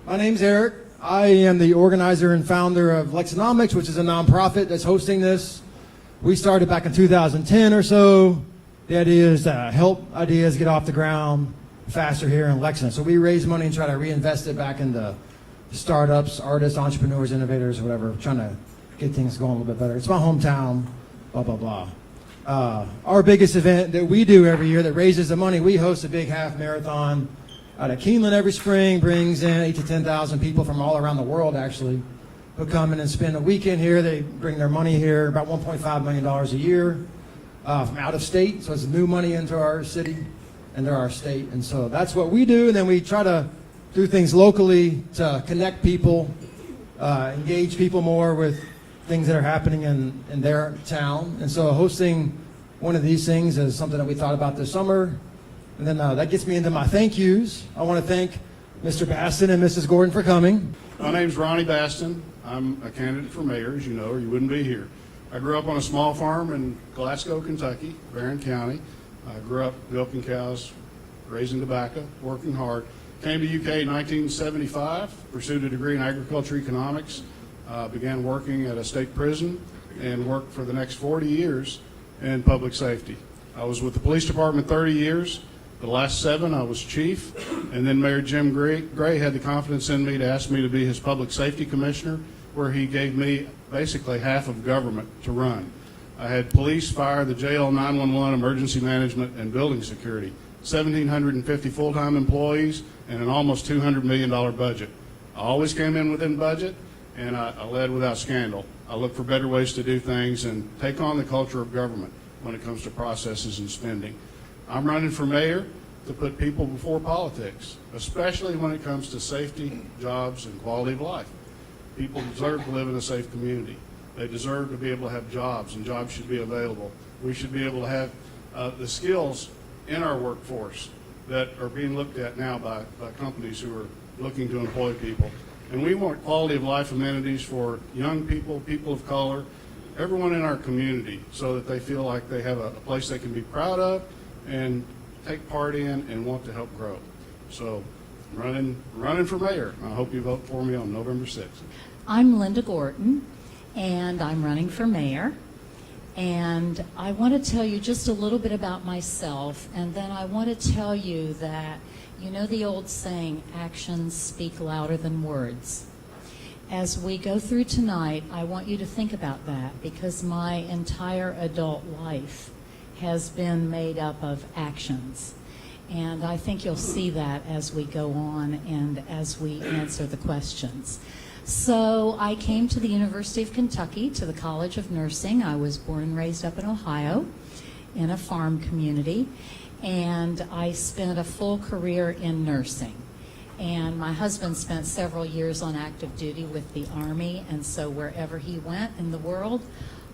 My name's Eric. I am the organizer and founder of Lexonomics, which is a nonprofit that's hosting this. We started back in 2010 or so. The idea is to help ideas get off the ground faster here in Lexington. So we raise money and try to reinvest it back into startups, artists, entrepreneurs, innovators, whatever, trying to get things going a little bit better. It's my hometown, blah, blah, blah. Our biggest event that we do every year that raises the money, we host a big half marathon out of Keeneland every spring, brings in 8,000 to 10,000 people from all around the world, actually, who come in and spend a weekend here. They bring their money here, about $1.5 million a year from out of state. So it's new money into our city, into our state. And so that's what we do. And then we try to do things locally to connect people, engage people more with things that are happening in their town. And so hosting one of these things is something that we thought about this summer. And then that gets me into my thank yous. I want to thank Mr. Bastin and Mrs. Gorton for coming. My name's Ronnie Bastin. I'm a candidate for mayor, as you know, or you wouldn't be here. I grew up on a small farm in Glasgow, Kentucky, Barron County. I grew up milking cows, raising tobacco, working hard. Came to UK in 1975, pursued a degree in agriculture economics, began working at a state prison, and worked for the next 40 years in public safety. I was with the police department 30 years. The last 7, I was chief, and then Mayor Jim Gray had the confidence in me to ask me to be his public safety commissioner, where he gave me basically half of government to run. I had police, fire, the jail, 911, emergency management, and building security. 1,750 full-time employees and an almost $200 million budget. I always came in within budget, and I led without scandal. I look for better ways to do things and take on the culture of government when it comes to processes and spending. I'm running for mayor to put people before politics, especially when it comes to safety, jobs, and quality of life. People deserve to live in a safe community. They deserve to be able to have jobs, and jobs should be available. We should be able to have the skills in our workforce that are being looked at now by companies who are looking to employ people. And we want quality of life amenities for young people, people of color, everyone in our community, so that they feel like they have a place they can be proud of and take part in and want to help grow. So running for mayor. I hope you vote for me on November 6th. I'm Linda Gorton, and I'm running for mayor. And I want to tell you just a little bit about myself, and then I want to tell you that, you know the old saying, actions speak louder than words. As we go through tonight, I want you to think about that, because my entire adult life has been made up of actions. And I think you'll see that as we go on and as we answer the questions. So I came to the University of Kentucky, to the College of Nursing. I was born and raised up in Ohio in a farm community, and I spent a full career in nursing. And my husband spent several years on active duty with the Army, and so wherever he went in the world,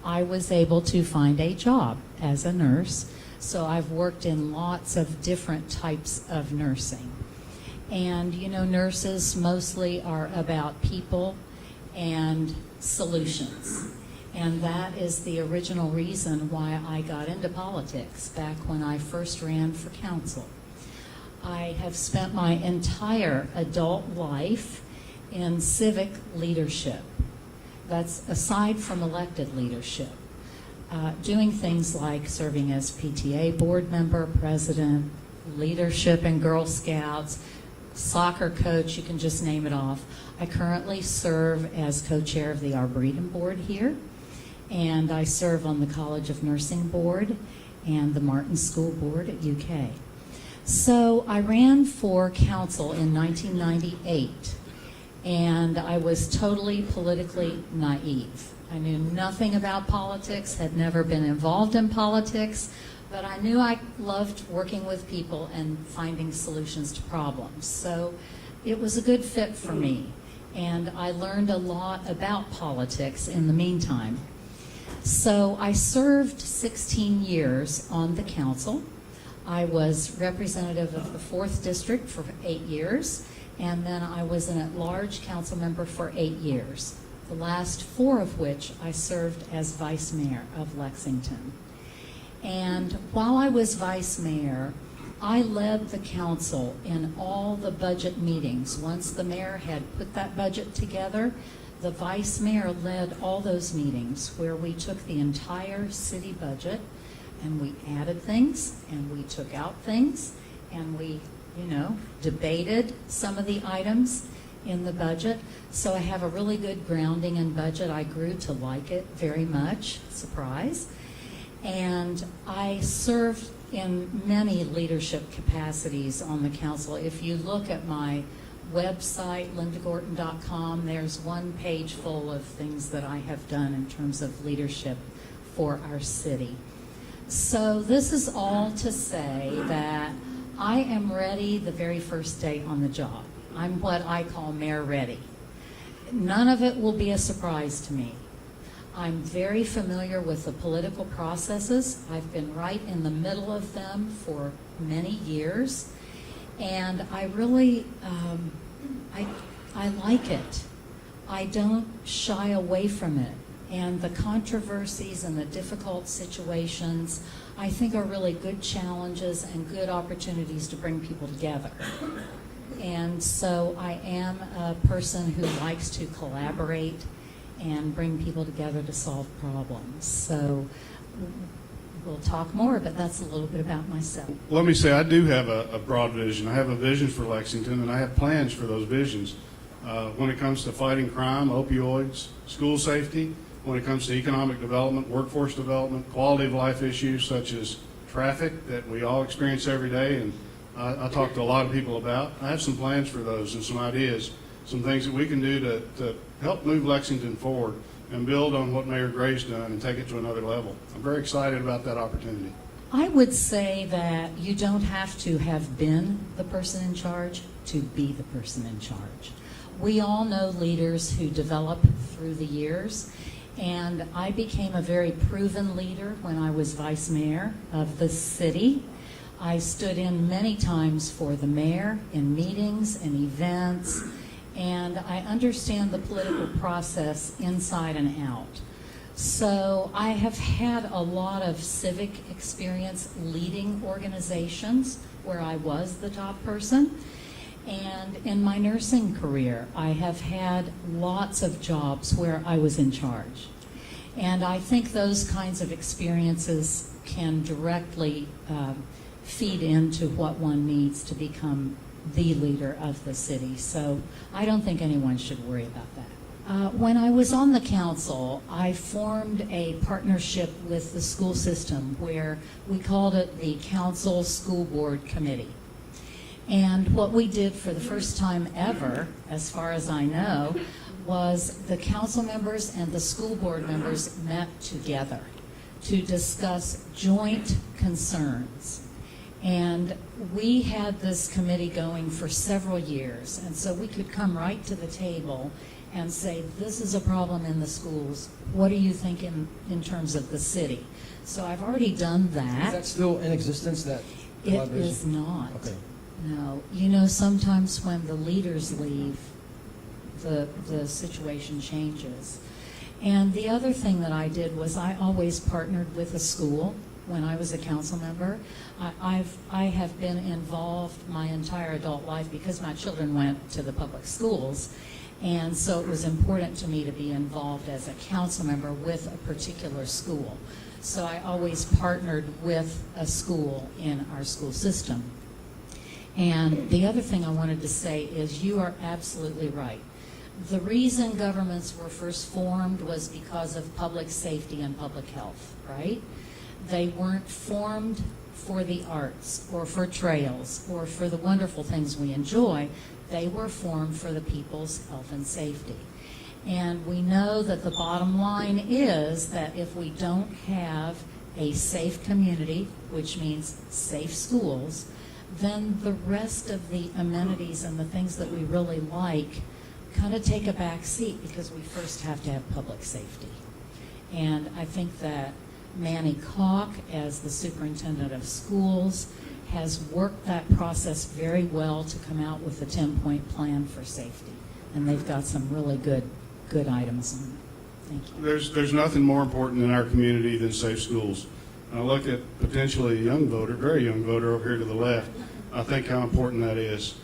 I was able to find a job as a nurse. So I've worked in lots of different types of nursing. And you know, nurses mostly are about people and solutions. And that is the original reason why I got into politics back when I first ran for council. I have spent my entire adult life in civic leadership. That's aside from elected leadership. Doing things like serving as PTA board member, president, leadership in Girl Scouts, soccer coach, you can just name it off. I currently serve as co-chair of the Arboretum board here, and I serve on the College of Nursing board and the Martin School board at UK. So I ran for council in 1998, and I was totally politically naive. I knew nothing about politics, had never been involved in politics, but I knew I loved working with people and finding solutions to problems. So it was a good fit for me, and I learned a lot about politics in the meantime. So I served 16 years on the council. I was representative of the 4th District for 8 years, and then I was an at-large council member for 8 years, the last 4 of which I served as vice mayor of Lexington. And while I was vice mayor, I led the council in all the budget meetings. Once the mayor had put that budget together, the vice mayor led all those meetings where we took the entire city budget and we added things and we took out things and we, debated some of the items in the budget. So I have a really good grounding in budget. I grew to like it very much, surprise. And I served in many leadership capacities on the council. If you look at my website, lindagorton.com, there's one page full of things that I have done in terms of leadership for our city. So this is all to say that I am ready the very first day on the job. I'm what I call mayor ready. None of it will be a surprise to me. I'm very familiar with the political processes. I've been right in the middle of them for many years, and I really, I like it. I don't shy away from it. And the controversies and the difficult situations, I think, are really good challenges and good opportunities to bring people together. And so I am a person who likes to collaborate and bring people together to solve problems. So we'll talk more, but that's a little bit about myself. Let me say, I do have a broad vision. I have a vision for Lexington, and I have plans for those visions. When it comes to fighting crime, opioids, school safety, when it comes to economic development, workforce development, quality of life issues such as traffic that we all experience every day, and I talk to a lot of people about. I have some plans for those and some ideas, some things that we can do to help move Lexington forward and build on what Mayor Gray's done and take it to another level. I'm very excited about that opportunity. I would say that you don't have to have been the person in charge to be the person in charge. We all know leaders who develop through the years, and I became a very proven leader when I was vice mayor of the city. I stood in many times for the mayor in meetings and events, and I understand the political process inside and out. So I have had a lot of civic experience leading organizations where I was the top person. And in my nursing career, I have had lots of jobs where I was in charge. And I think those kinds of experiences can directly feed into what one needs to become the leader of the city. So I don't think anyone should worry about that. When I was on the council, I formed a partnership with the school system where we called it the Council School Board Committee. And what we did for the first time ever, as far as I know, was the council members and the school board members met together to discuss joint concerns. And we had this committee going for several years, and so we could come right to the table and say, this is a problem in the schools. What do you think in terms of the city? So I've already done that. Is that still in existence, that It collaboration? is not. Okay. No. Sometimes when the leaders leave, the situation changes. And the other thing that I did was I always partnered with a school when I was a council member. I have been involved my entire adult life because my children went to the public schools. And so it was important to me to be involved as a council member with a particular school. So I always partnered with a school in our school system. And the other thing I wanted to say is you are absolutely right. The reason governments were first formed was because of public safety and public health, right? They weren't formed for the arts or for trails or for the wonderful things we enjoy. They were formed for the people's health and safety. And we know that the bottom line is that if we don't have a safe community, which means safe schools, then the rest of the amenities and the things that we really like kind of take a back seat because we first have to have public safety. And I think that Manny Koch, as the superintendent of schools, has worked that process very well to come out with a 10-point plan for safety. And they've got some really good items on it. Thank you. There's nothing more important in our community than safe schools. and I look at potentially a young voter, very young voter over here to the left, I think how important that is.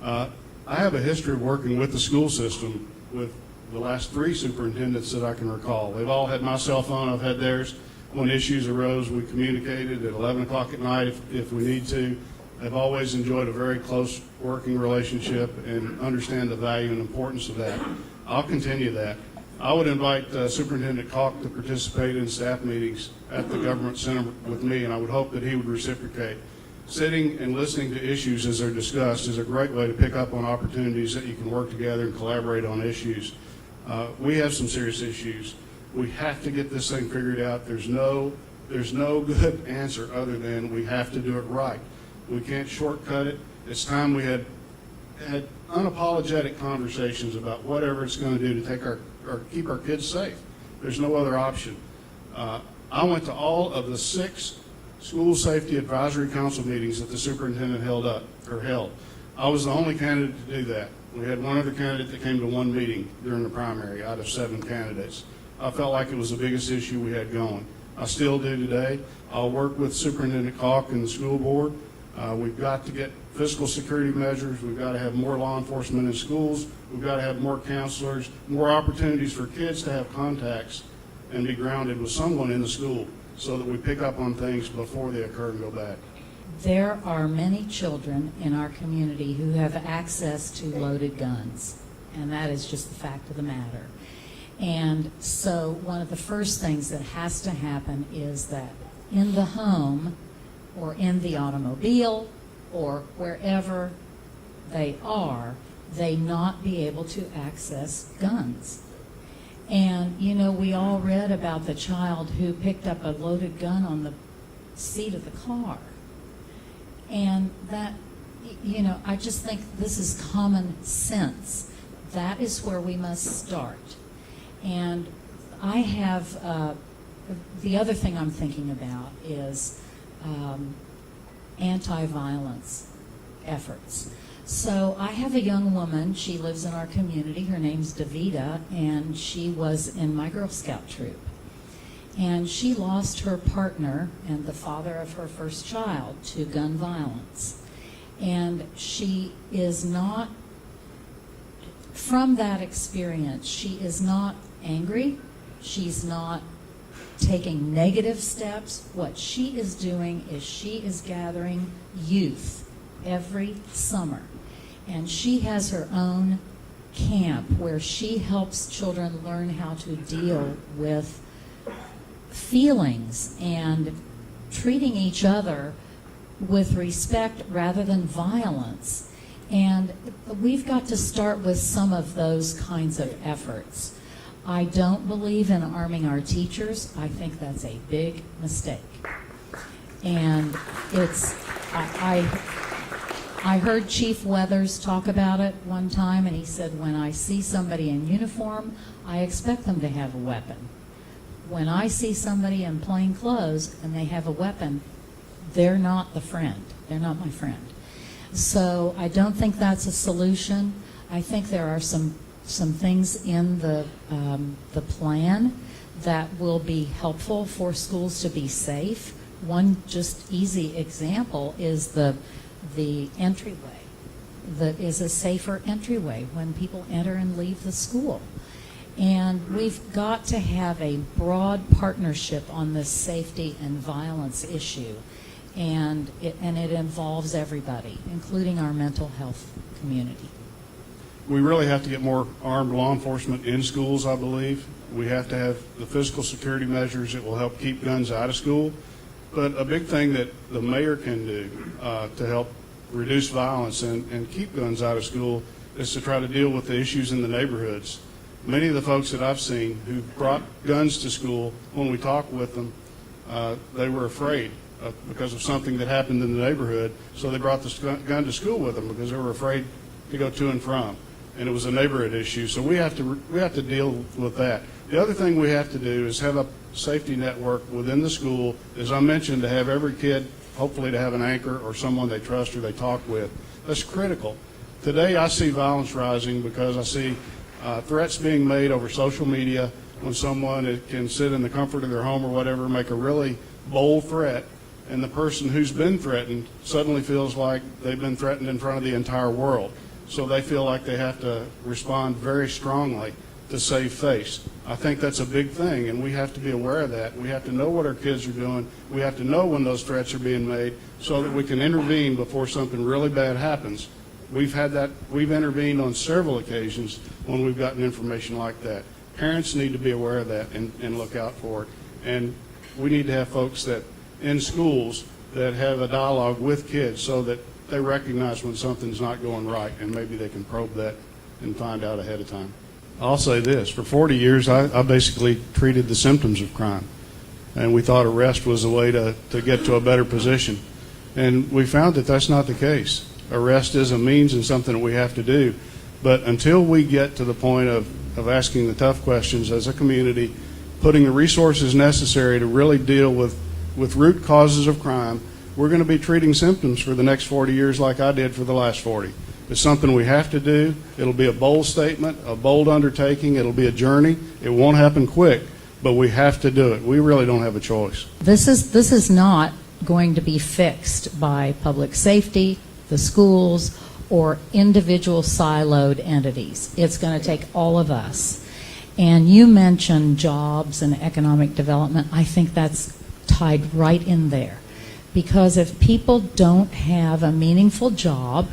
I have a history of working with the school system with the last 3 superintendents that I can recall. They've all had my cell phone, I've had theirs. When issues arose, we communicated at 11 o'clock at night if we need to. They've always enjoyed a very close working relationship and understand the value and importance of that. I'll continue that. I would invite Superintendent Kalk to participate in staff meetings at the Government Center with me, and I would hope that he would reciprocate. Sitting and listening to issues as they're discussed is a great way to pick up on opportunities that you can work together and collaborate on issues. We have some serious issues. We have to get this thing figured out. There's no good answer other than we have to do it right. We can't shortcut it. It's time we had unapologetic conversations about whatever it's going to do to take or keep our kids safe. There's no other option. I went to all of the 6 School Safety Advisory Council meetings that the superintendent held. I was the only candidate to do that. We had one other candidate that came to one meeting during the primary out of 7 candidates. I felt like it was the biggest issue we had going. I still do today. I'll work with Superintendent Kalk and the school board. We've got to get fiscal security measures. We've got to have more law enforcement in schools. We've got to have more counselors, more opportunities for kids to have contacts and be grounded with someone in the school so that we pick up on things before they occur and go back. There are many children in our community who have access to loaded guns, and that is just the fact of the matter. And so one of the first things that has to happen is that in the home or in the automobile or wherever they are, they not be able to access guns. And, you know, we all read about the child who picked up a loaded gun on the seat of the car. And that, you know, I just think this is common sense. That is where we must start. And I have, the other thing I'm thinking about is anti-violence efforts. So I have a young woman, she lives in our community, her name's Davida, and she was in my Girl Scout troop. And she lost her partner and the father of her first child to gun violence. And she is not, from that experience, she is not angry, she's not taking negative steps. What she is doing is she is gathering youth every summer. And she has her own camp where she helps children learn how to deal with feelings and treating each other with respect rather than violence. And we've got to start with some of those kinds of efforts. I don't believe in arming our teachers. I think that's a big mistake. And it's, I heard Chief Weathers talk about it one time, and he said, when I see somebody in uniform, I expect them to have a weapon. When I see somebody in plain clothes and they have a weapon, they're not the friend. They're not my friend. So I don't think that's a solution. I think there are some things in the plan that will be helpful for schools to be safe. One just easy example is the entryway. That is a safer entryway when people enter and leave the school. And we've got to have a broad partnership on this safety and violence issue. And it involves everybody, including our mental health community. We really have to get more armed law enforcement in schools, I believe. We have to have the physical security measures that will help keep guns out of school. But a big thing that the mayor can do to help reduce violence and keep guns out of school is to try to deal with the issues in the neighborhoods. Many of the folks that I've seen who brought guns to school, when we talked with them, they were afraid because of something that happened in the neighborhood, so they brought the gun to school with them because they were afraid to go to and from. And it was a neighborhood issue, so we have to deal with that. The other thing we have to do is have a safety network within the school, as I mentioned, to have every kid hopefully to have an anchor or someone they trust or they talk with. That's critical. Today I see violence rising because I see threats being made over social media when someone can sit in the comfort of their home or whatever, make a really bold threat, and the person who's been threatened suddenly feels like they've been threatened in front of the entire world. So they feel like they have to respond very strongly to save face. I think that's a big thing, and we have to be aware of that. We have to know what our kids are doing. We have to know when those threats are being made so that we can intervene before something really bad happens. We've intervened on several occasions when we've gotten information like that. Parents need to be aware of that and look out for it. And we need to have folks that in schools that have a dialogue with kids so that they recognize when something's not going right, and maybe they can probe that and find out ahead of time. I'll say this, for 40 years I basically treated the symptoms of crime, and we thought arrest was a way to get to a better position. And we found that that's not the case. Arrest is a means and something that we have to do, but until we get to the point of asking the tough questions as a community, putting the resources necessary to really deal with root causes of crime, we're going to be treating symptoms for the next 40 years like I did for the last 40. It's something we have to do. It'll be a bold statement, a bold undertaking. It'll be a journey. It won't happen quick, but we have to do it. We really don't have a choice. This is not going to be fixed by public safety, the schools, or individual siloed entities. It's going to take all of us. And you mentioned jobs and economic development. I think that's tied right in there. Because if people don't have a meaningful job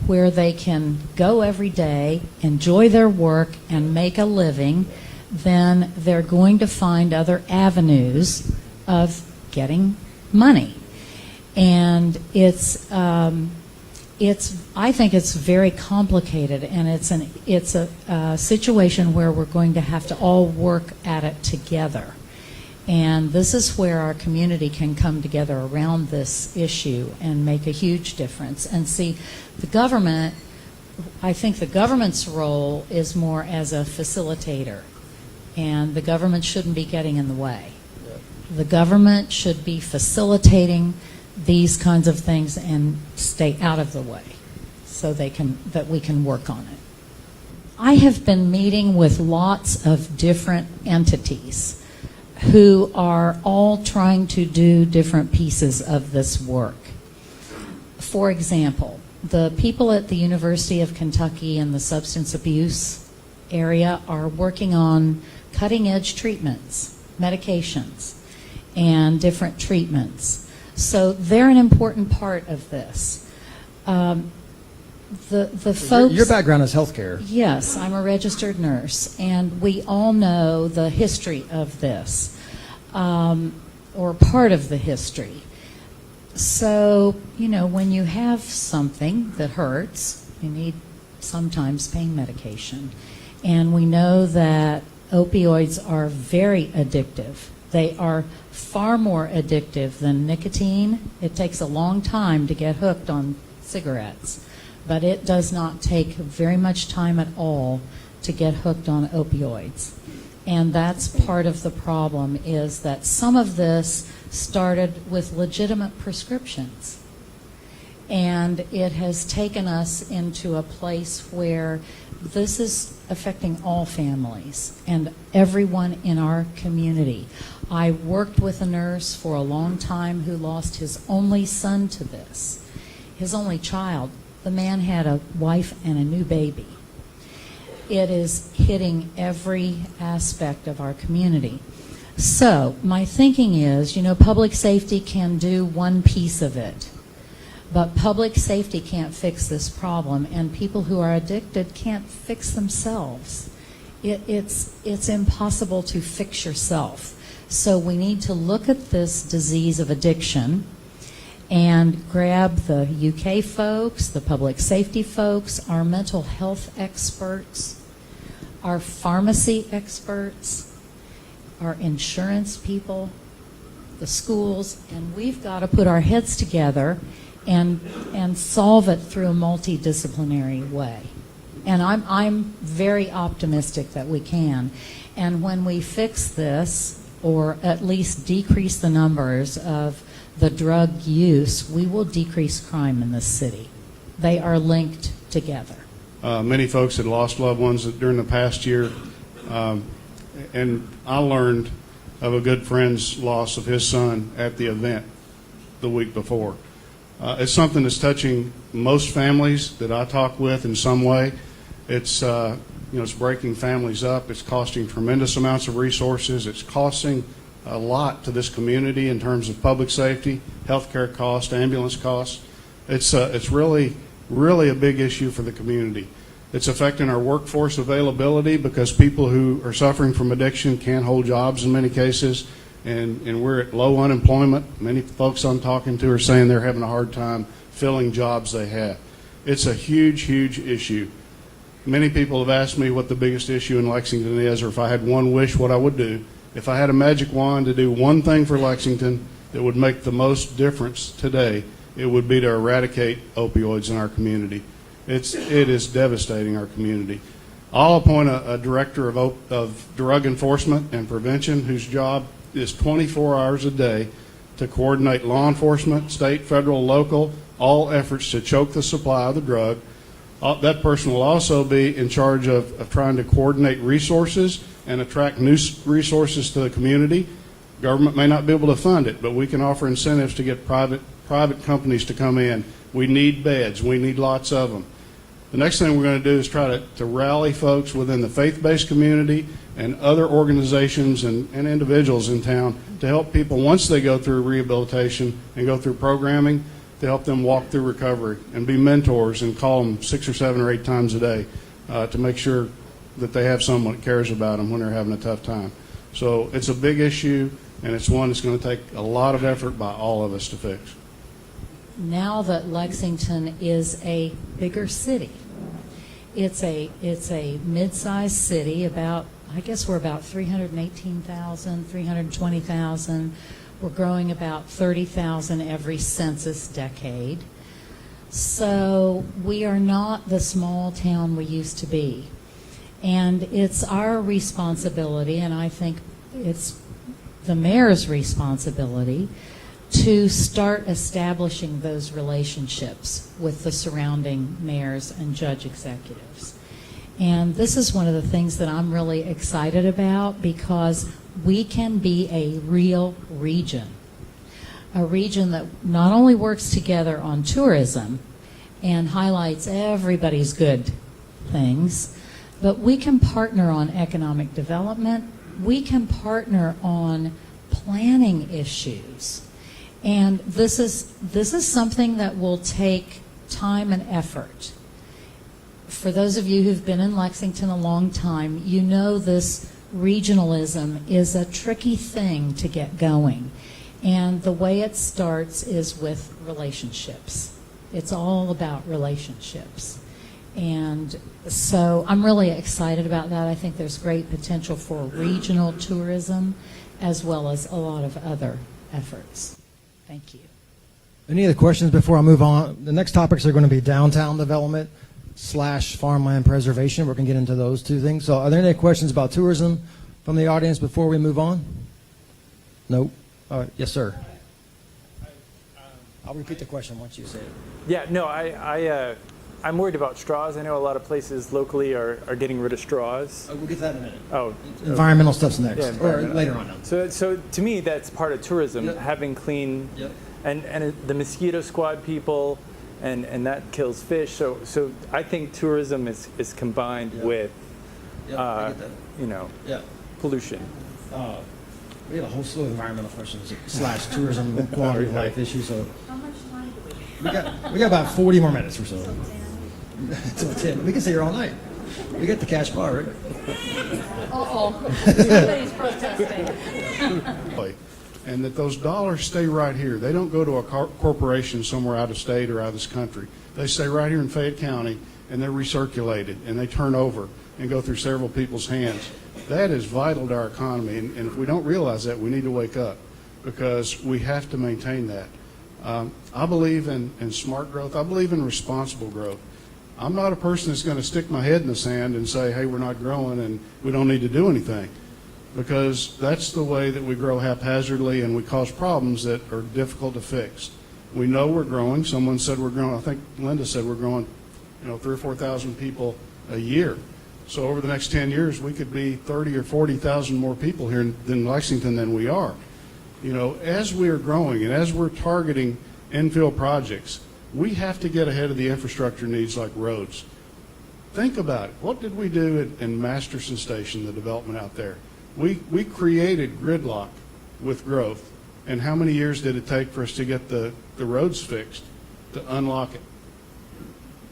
where they can go every day, enjoy their work, and make a living, then they're going to find other avenues of getting money. And I think it's very complicated, and it's a situation where we're going to have to all work at it together. And this is where our community can come together around this issue and make a huge difference. And see, the government, I think the government's role is more as a facilitator, and the government shouldn't be getting in the way. The government should be facilitating these kinds of things and stay out of the way so that we can work on it. I have been meeting with lots of different entities who are all trying to do different pieces of this work. For example, the people at the University of Kentucky in the substance abuse area are working on cutting-edge treatments, medications, and different treatments. So they're an important part of this. The folks. Your background is healthcare. Yes, I'm a registered nurse, and we all know the history of this, or part of the history. So, when you have something that hurts, you need sometimes pain medication. And we know that opioids are very addictive. They are far more addictive than nicotine. It takes a long time to get hooked on cigarettes, but it does not take very much time at all to get hooked on opioids. And that's part of the problem, is that some of this started with legitimate prescriptions. And it has taken us into a place where this is affecting all families and everyone in our community. I worked with a nurse for a long time who lost his only son to this, his only child. The man had a wife and a new baby. It is hitting every aspect of our community. So my thinking is, public safety can do one piece of it, but public safety can't fix this problem, and people who are addicted can't fix themselves. It's impossible to fix yourself. So we need to look at this disease of addiction and grab the UK folks, the public safety folks, our mental health experts, our pharmacy experts, our insurance people, the schools, and we've got to put our heads together and solve it through a multidisciplinary way. And I'm very optimistic that we can. And when we fix this, or at least decrease the numbers of the drug use, we will decrease crime in this city. They are linked together. Many folks had lost loved ones during the past year, and I learned of a good friend's loss of his son at the event the week before. It's something that's touching most families that I talk with in some way. It's it's breaking families up. It's costing tremendous amounts of resources. It's costing a lot to this community in terms of public safety, healthcare costs, ambulance costs. It's really a big issue for the community. It's affecting our workforce availability because people who are suffering from addiction can't hold jobs in many cases, and we're at low unemployment. Many folks I'm talking to are saying they're having a hard time filling jobs they have. It's a huge issue. Many people have asked me what the biggest issue in Lexington is, or if I had one wish, what I would do. If I had a magic wand to do one thing for Lexington that would make the most difference today, it would be to eradicate opioids in our community. It is devastating our community. I'll appoint a director of drug enforcement and prevention whose job is 24 hours a day to coordinate law enforcement, state, federal, local, all efforts to choke the supply of the drug. That person will also be in charge of trying to coordinate resources and attract new resources to the community. Government may not be able to fund it, but we can offer incentives to get private companies to come in. We need beds. We need lots of them. The next thing we're going to do is try to rally folks within the faith-based community and other organizations and individuals in town to help people once they go through rehabilitation and go through programming, to help them walk through recovery and be mentors and call them 6 or 7 or 8 times a day to make sure that they have someone that cares about them when they're having a tough time. So it's a big issue, and it's one that's going to take a lot of effort by all of us to fix. Now that Lexington is a bigger city, it's a mid-sized city. I guess we're about 318,000, 320,000. We're growing about 30,000 every census decade. So we are not the small town we used to be. And it's our responsibility, and I think it's the mayor's responsibility, to start establishing those relationships with the surrounding mayors and judge executives. And this is one of the things that I'm really excited about, because we can be a real region, a region that not only works together on tourism and highlights everybody's good things, but we can partner on economic development. We can partner on planning issues. And this is something that will take time and effort. For those of you who've been in Lexington a long time, you know this regionalism is a tricky thing to get going. And the way it starts is with relationships. It's all about relationships. And so I'm really excited about that. I think there's great potential for regional tourism as well as a lot of other efforts. Thank you. Any other questions before I move on? The next topics are going to be downtown development / farmland preservation. We're going to get into those two things. So are there any questions about tourism from the audience before we move on? No? All right. Yes, sir. I'll repeat the question once you say it. Yeah, no, I'm worried about straws. I know a lot of places locally are getting rid of straws. We'll get to that in a minute. Oh, Environmental stuff's next, Yeah, or environmental. later on. Now. So to me, that's part of tourism, Yep. having clean, Yep. and the mosquito squad people, and that kills fish. So I think tourism is combined Yep. with, I get that. Yeah. pollution. We have a whole slew of environmental questions / tourism quality of life issues. So How much time do we have? we got about 40 more minutes or so. Till 10. We can stay here all night. We get the cash bar, right? Somebody's protesting. And that those dollars stay right here. They don't go to a corporation somewhere out of state or out of this country. They stay right here in Fayette County, and they're recirculated, and they turn over and go through several people's hands. That is vital to our economy, and if we don't realize that, we need to wake up, because we have to maintain that. I believe in smart growth. I believe in responsible growth. I'm not a person that's going to stick my head in the sand and say, hey, we're not growing and we don't need to do anything, because that's the way that we grow haphazardly and we cause problems that are difficult to fix. We know we're growing. Someone said we're growing. I think Linda said we're growing 3,000 or 4,000 people a year. So over the next 10 years, we could be 30 or 40,000 more people here in Lexington than we are. You know, as we are growing and as we're targeting infill projects, we have to get ahead of the infrastructure needs like roads. Think about it. What did we do in Masterson Station, the development out there? We created gridlock with growth. And how many years did it take for us to get the roads fixed, to unlock it?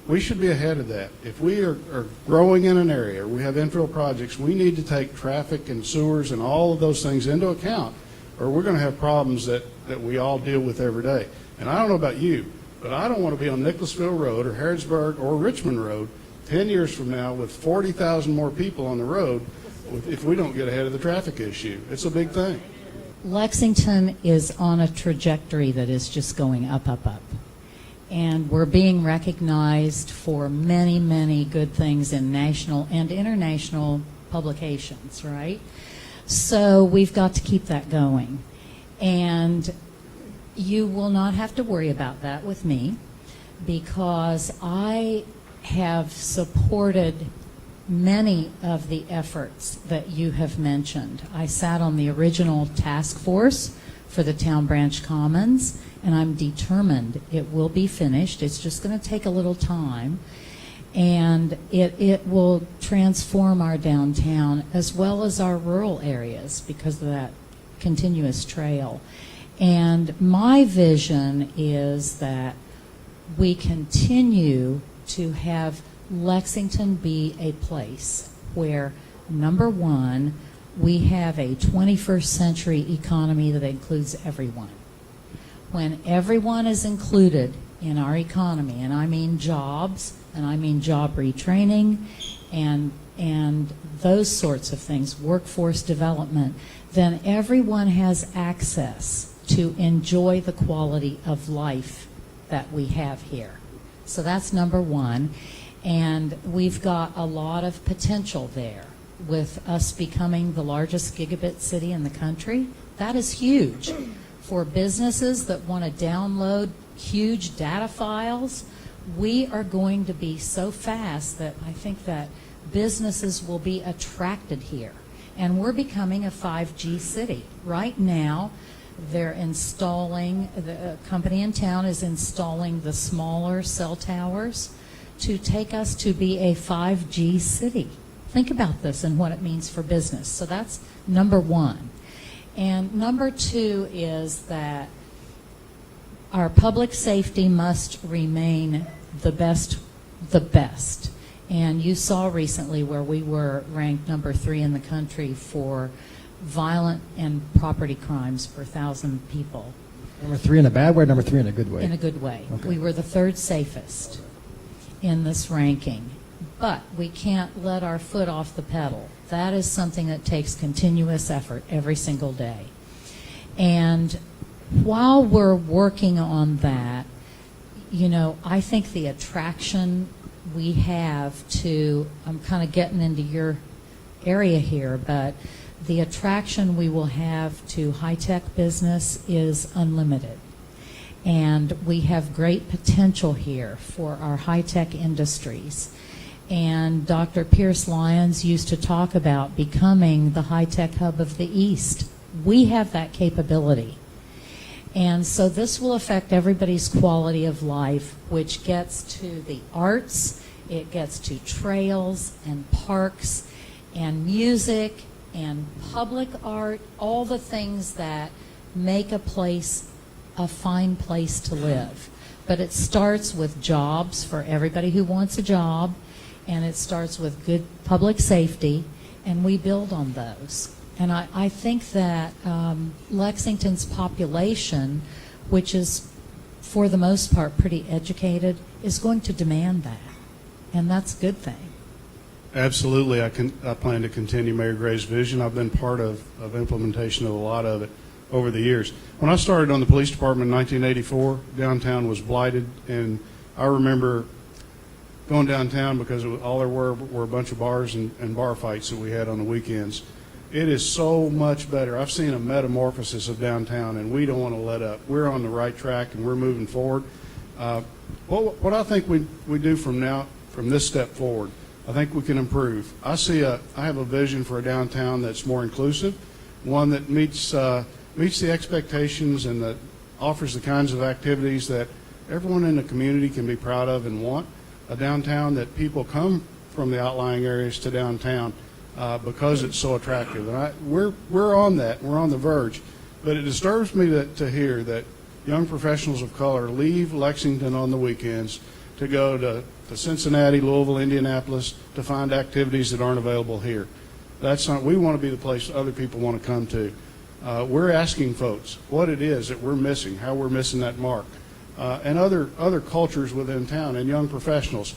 We should be ahead of that. If we are growing in an area, or we have infill projects, we need to take traffic and sewers and all of those things into account, or we're going to have problems that we all deal with every day. And I don't know about you, but I don't want to be on Nicholasville Road or Harrodsburg or Richmond Road 10 years from now with 40,000 more people on the road if we don't get ahead of the traffic issue. It's a big thing. Lexington is on a trajectory that is just going up, up, up. And we're being recognized for many, many good things in national and international publications, right? So we've got to keep that going. And you will not have to worry about that with me, because I have supported many of the efforts that you have mentioned. I sat on the original task force for the Town Branch Commons, and I'm determined it will be finished. It's just going to take a little time, and it will transform our downtown as well as our rural areas because of that continuous trail. And my vision is that we continue to have Lexington be a place where, number one, we have a 21st century economy that includes everyone. When everyone is included in our economy, and I mean jobs, and I mean job retraining, and those sorts of things, workforce development, then everyone has access to enjoy the quality of life that we have here. So that's number one. And we've got a lot of potential there with us becoming the largest gigabit city in the country. That is huge for businesses that want to download huge data files. We are going to be so fast that I think that businesses will be attracted here. And we're becoming a 5G city. Right now, they're installing, the company in town is installing the smaller cell towers to take us to be a 5G city. Think about this and what it means for business. So that's number one. And number two is that our public safety must remain the best. And you saw recently where we were ranked number 3 in the country for violent and property crimes per 1,000 people. Number 3 in a bad way, or number 3 in a good way? In a good way. Okay. We were the 3rd safest in this ranking. But we can't let our foot off the pedal. That is something that takes continuous effort every single day. And while we're working on that, you know, I think the attraction we have to, I'm kind of getting into your area here, but the attraction we will have to high-tech business is unlimited. And we have great potential here for our high-tech industries. And Dr. Pierce Lyons used to talk about becoming the high-tech hub of the East. We have that capability. And so this will affect everybody's quality of life, which gets to the arts, it gets to trails and parks and music and public art, all the things that make a place a fine place to live. But it starts with jobs for everybody who wants a job, and it starts with good public safety, and we build on those. And I think that Lexington's population, which is for the most part pretty educated, is going to demand that. And that's a good thing. Absolutely. I plan to continue Mayor Gray's vision. I've been part of implementation of a lot of it over the years. When I started on the police department in 1984, downtown was blighted, and I remember going downtown because all there were a bunch of bars and bar fights that we had on the weekends. It is so much better. I've seen a metamorphosis of downtown, and we don't want to let up. We're on the right track, and we're moving forward. What I think we do from this step forward, I think we can improve. I have a vision for a downtown that's more inclusive, one that meets the expectations and that offers the kinds of activities that everyone in the community can be proud of and want. A downtown that people come from the outlying areas to downtown because it's so attractive. And we're on that. We're on the verge. But it disturbs me to hear that young professionals of color leave Lexington on the weekends to go to Cincinnati, Louisville, Indianapolis to find activities that aren't available here. That's not. We want to be the place other people want to come to. We're asking folks what it is that we're missing, how we're missing that mark, and other cultures within town and young professionals.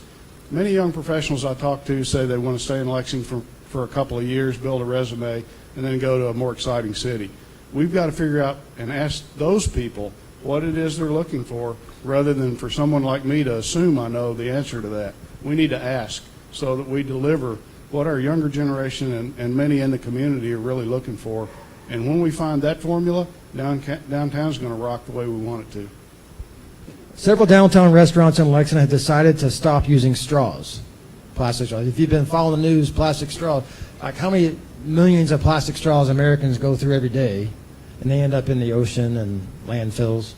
Many young professionals I talk to say they want to stay in Lexington for a couple of years, build a resume, and then go to a more exciting city. We've got to figure out and ask those people what it is they're looking for, rather than for someone like me to assume I know the answer to that. We need to ask so that we deliver what our younger generation and many in the community are really looking for. And when we find that formula, downtown's going to rock the way we want it to. Several downtown restaurants in Lexington have decided to stop using straws, plastic straws. If you've been following the news, plastic straws, like how many millions of plastic straws Americans go through every day, and they end up in the ocean and landfills.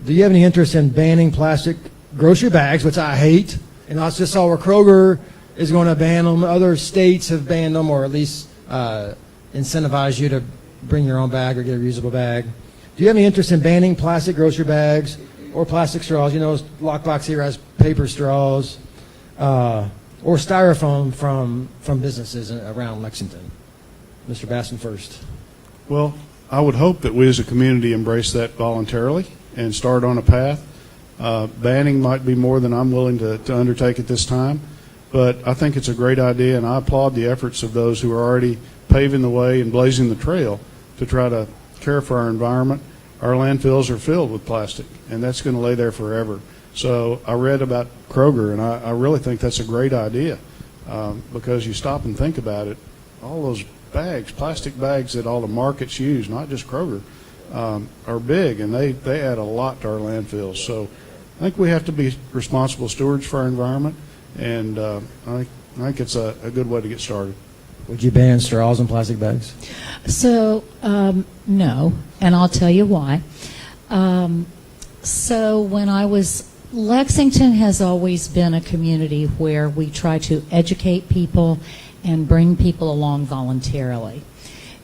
Do you have any interest in banning plastic grocery bags, which I hate? And I just saw where Kroger is going to ban them. Other states have banned them, or at least incentivize you to bring your own bag or get a reusable bag. Do you have any interest in banning plastic grocery bags or plastic straws? You know, Lockbox here has paper straws, or styrofoam from businesses around Lexington. Mr. Bastin first. Well, I would hope that we as a community embrace that voluntarily and start on a path. Banning might be more than I'm willing to undertake at this time, but I think it's a great idea, and I applaud the efforts of those who are already paving the way and blazing the trail to try to care for our environment. Our landfills are filled with plastic, and that's going to lay there forever. So I read about Kroger, and I really think that's a great idea because you stop and think about it. All those bags, plastic bags that all the markets use, not just Kroger, are big, and they add a lot to our landfills. So I think we have to be responsible stewards for our environment, and I think it's a good way to get started. Would you ban straws and plastic bags? So, no, and I'll tell you why. So when Lexington has always been a community where we try to educate people and bring people along voluntarily.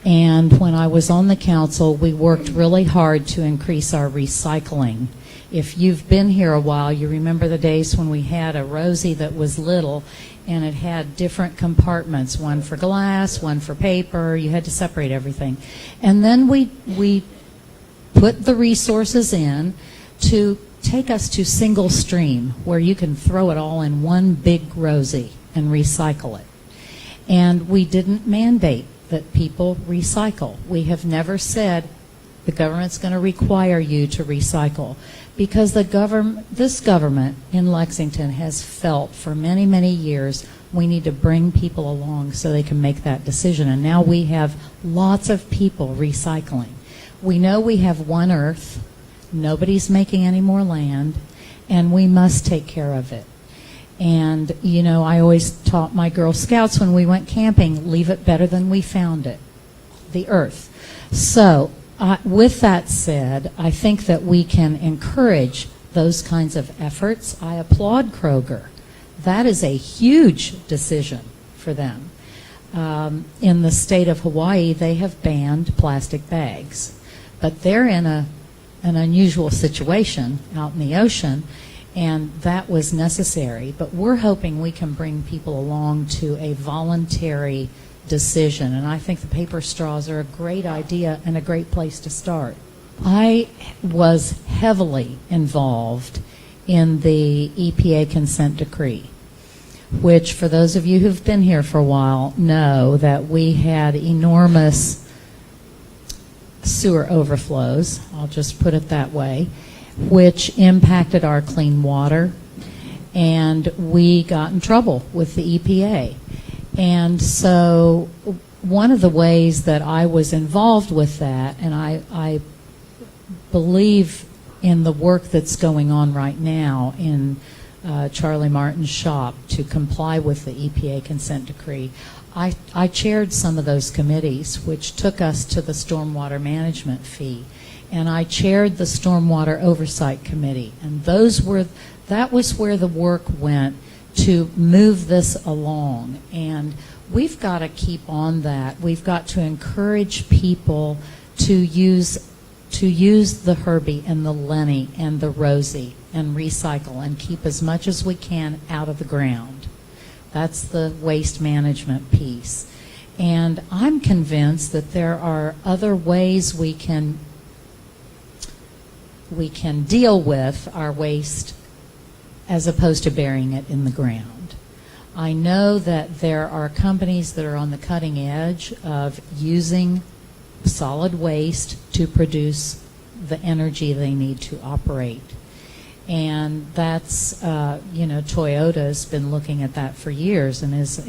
And when I was on the council, we worked really hard to increase our recycling. If you've been here a while, you remember the days when we had a Rosie that was little, and it had different compartments, one for glass, one for paper. You had to separate everything. And then we put the resources in to take us to single stream, where you can throw it all in one big Rosie and recycle it. And we didn't mandate that people recycle. We have never said the government's going to require you to recycle, because this government in Lexington has felt for many, many years we need to bring people along so they can make that decision. And now we have lots of people recycling. We know we have one earth, nobody's making any more land, and we must take care of it. And, you know, I always taught my Girl Scouts when we went camping, leave it better than we found it, the earth. So with that said, I think that we can encourage those kinds of efforts. I applaud Kroger. That is a huge decision for them. In the state of Hawaii, they have banned plastic bags. But they're in an unusual situation out in the ocean, and that was necessary. But we're hoping we can bring people along to a voluntary decision, and I think the paper straws are a great idea and a great place to start. I was heavily involved in the EPA consent decree, which, for those of you who've been here for a while, know that we had enormous sewer overflows, I'll just put it that way, which impacted our clean water, and we got in trouble with the EPA. And so one of the ways that I was involved with that, and I believe in the work that's going on right now in Charlie Martin's shop to comply with the EPA consent decree. I chaired some of those committees, which took us to the stormwater management fee, and I chaired the stormwater oversight committee, and that was where the work went to move this along. And we've got to keep on that. We've got to encourage people to use the Herbie and the Lenny and the Rosie and recycle and keep as much as we can out of the ground. That's the waste management piece. And I'm convinced that there are other ways we can deal with our waste as opposed to burying it in the ground. I know that there are companies that are on the cutting edge of using solid waste to produce the energy they need to operate. And that's, Toyota's been looking at that for years and is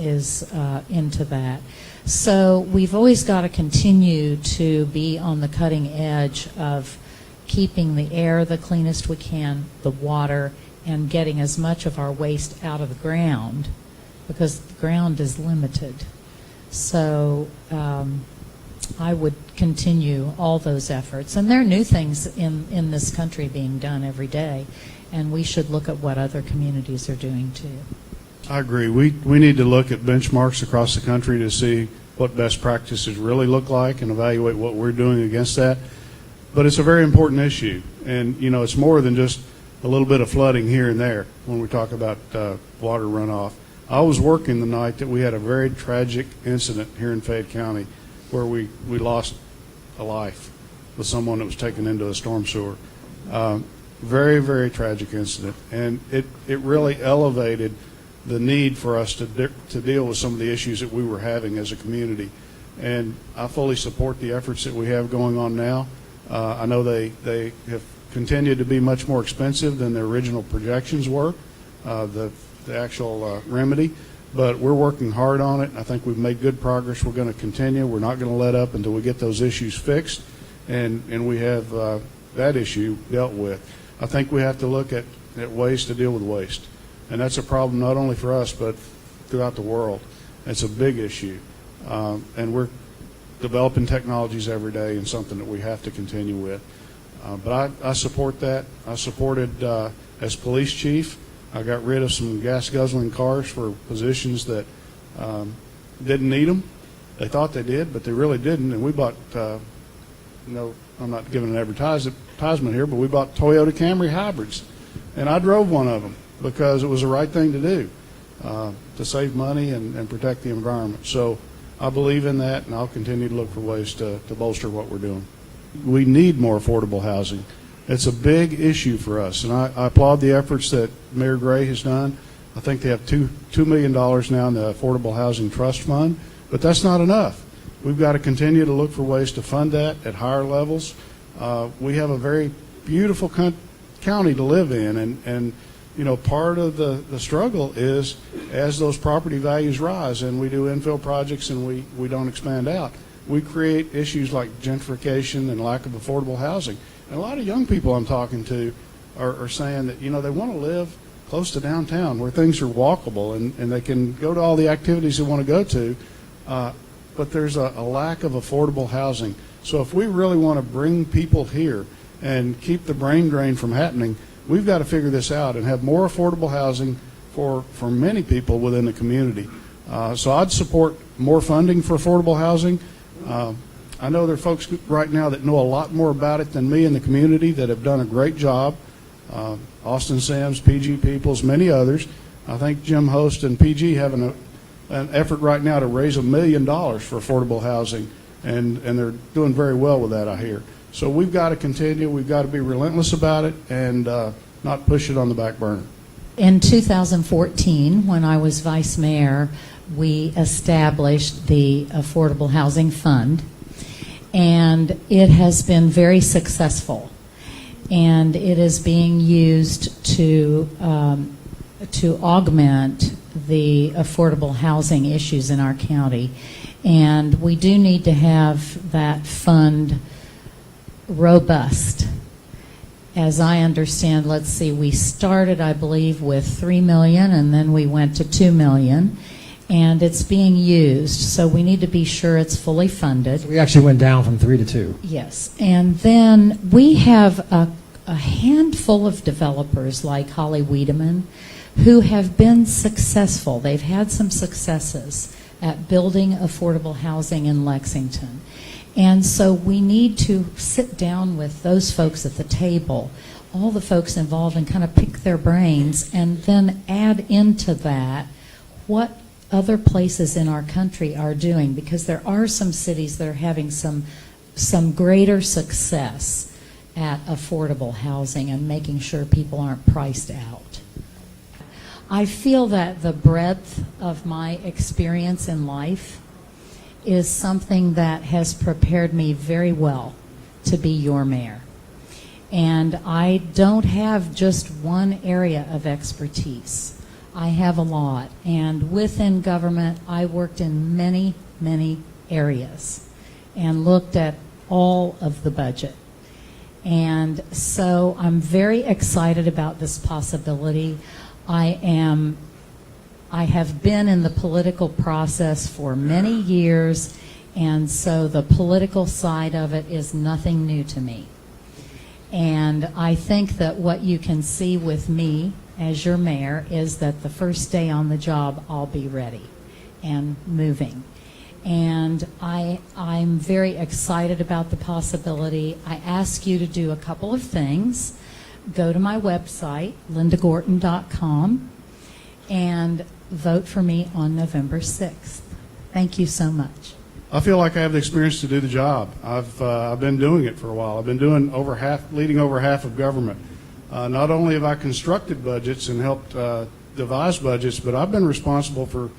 into that. So we've always got to continue to be on the cutting edge of keeping the air the cleanest we can, the water, and getting as much of our waste out of the ground, because the ground is limited. So I would continue all those efforts. And there are new things in this country being done every day, and we should look at what other communities are doing too. I agree. We need to look at benchmarks across the country to see what best practices really look like and evaluate what we're doing against that. But it's a very important issue, and it's more than just a little bit of flooding here and there when we talk about water runoff. I was working the night that we had a very tragic incident here in Fayette County where we lost a life with someone that was taken into a storm sewer. Very, very tragic incident, and it really elevated the need for us to deal with some of the issues that we were having as a community. And I fully support the efforts that we have going on now. I know they have continued to be much more expensive than the original projections were, the actual remedy, but we're working hard on it. I think we've made good progress. We're going to continue. We're not going to let up until we get those issues fixed and we have that issue dealt with. I think we have to look at ways to deal with waste, and that's a problem not only for us but throughout the world. It's a big issue, and we're developing technologies every day, and something that we have to continue with. But I support that. I supported, as police chief, I got rid of some gas-guzzling cars for positions that didn't need them. They thought they did, but they really didn't. And we bought, I'm not giving an advertisement here, but we bought Toyota Camry hybrids. And I drove one of them because it was the right thing to do, to save money and protect the environment. So I believe in that, and I'll continue to look for ways to bolster what we're doing. We need more affordable housing. It's a big issue for us, and I applaud the efforts that Mayor Gray has done. I think they have $2 million now in the Affordable Housing Trust Fund, but that's not enough. We've got to continue to look for ways to fund that at higher levels. We have a very beautiful county to live in, and part of the struggle is as those property values rise and we do infill projects and we don't expand out, we create issues like gentrification and lack of affordable housing. And a lot of young people I'm talking to are saying that, they want to live close to downtown where things are walkable and they can go to all the activities they want to go to, but there's a lack of affordable housing. So if we really want to bring people here and keep the brain drain from happening, we've got to figure this out and have more affordable housing for many people within the community. So I'd support more funding for affordable housing. I know there are folks right now that know a lot more about it than me in the community that have done a great job. Austin Sims, PG Peoples, many others. I think Jim Host and PG have an effort right now to raise $1 million for affordable housing, and they're doing very well with that, I hear. So we've got to continue. We've got to be relentless about it and not push it on the back burner. In 2014, when I was vice mayor, we established the Affordable Housing Fund, and it has been very successful. And it is being used to augment the affordable housing issues in our county. And we do need to have that fund robust. as I understand, let's see, we started, I believe, with $3 million, and then we went to $2 million, and it's being used, so we need to be sure it's fully funded. We actually went down from 3 to 2. Yes, and then we have a handful of developers like Holly Wiedemann who have been successful. They've had some successes at building affordable housing in Lexington. And so we need to sit down with those folks at the table, all the folks involved, and kind of pick their brains and then add into that what other places in our country are doing, because there are some cities that are having some greater success at affordable housing and making sure people aren't priced out. I feel that the breadth of my experience in life is something that has prepared me very well to be your mayor. And I don't have just one area of expertise. I have a lot. And within government, I worked in many, many areas and looked at all of the budget. And so I'm very excited about this possibility. I have been in the political process for many years, and so the political side of it is nothing new to me. And I think that what you can see with me as your mayor is that the first day on the job, I'll be ready and moving. And I'm very excited about the possibility. I ask you to do a couple of things. Go to my website, lindagorton.com, and vote for me on November 6th. Thank you so much. I feel like I have the experience to do the job. I've been doing it for a while. I've been doing leading over half of government. Not only have I constructed budgets and helped devise budgets, but I've been responsible for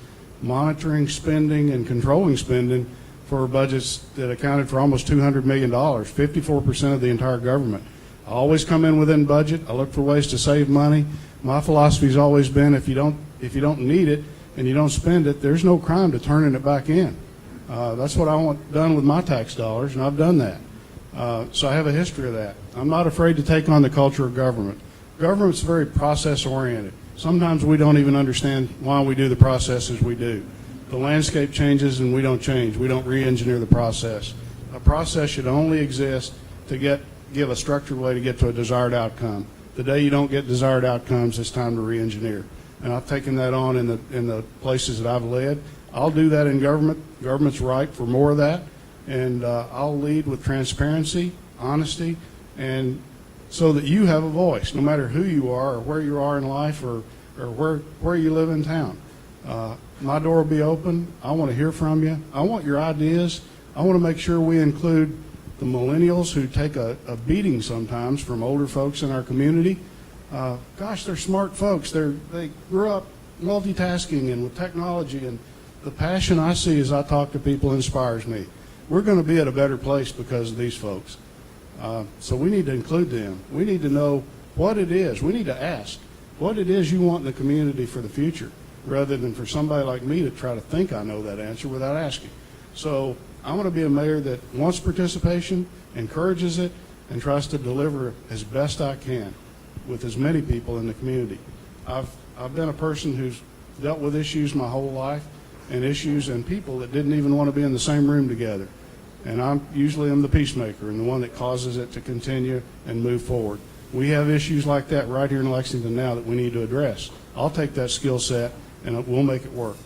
monitoring spending and controlling spending for budgets that accounted for almost $200 million, 54% of the entire government. I always come in within budget. I look for ways to save money. My philosophy has always been if you don't need it and you don't spend it, there's no crime to turning it back in. That's what I want done with my tax dollars, and I've done that. So I have a history of that. I'm not afraid to take on the culture of government. Government's very process-oriented. Sometimes we don't even understand why we do the processes we do. The landscape changes and we don't change. We don't re-engineer the process. A process should only exist to give a structured way to get to a desired outcome. The day you don't get desired outcomes, it's time to re-engineer. And I've taken that on in the places that I've led. I'll do that in government. Government's right for more of that. And I'll lead with transparency, honesty, and so that you have a voice, no matter who you are or where you are in life or where you live in town. My door will be open. I want to hear from you. I want your ideas. I want to make sure we include the millennials who take a beating sometimes from older folks in our community. Gosh, they're smart folks. They grew up multitasking and with technology, and the passion I see as I talk to people inspires me. We're going to be at a better place because of these folks. So we need to include them. We need to know what it is. We need to ask what it is you want in the community for the future, rather than for somebody like me to try to think I know that answer without asking. So I want to be a mayor that wants participation, encourages it, and tries to deliver as best I can with as many people in the community. I've been a person who's dealt with issues my whole life, and issues and people that didn't even want to be in the same room together. And I'm usually the peacemaker and the one that causes it to continue and move forward. We have issues like that right here in Lexington now that we need to address. I'll take that skill set and we'll make it work.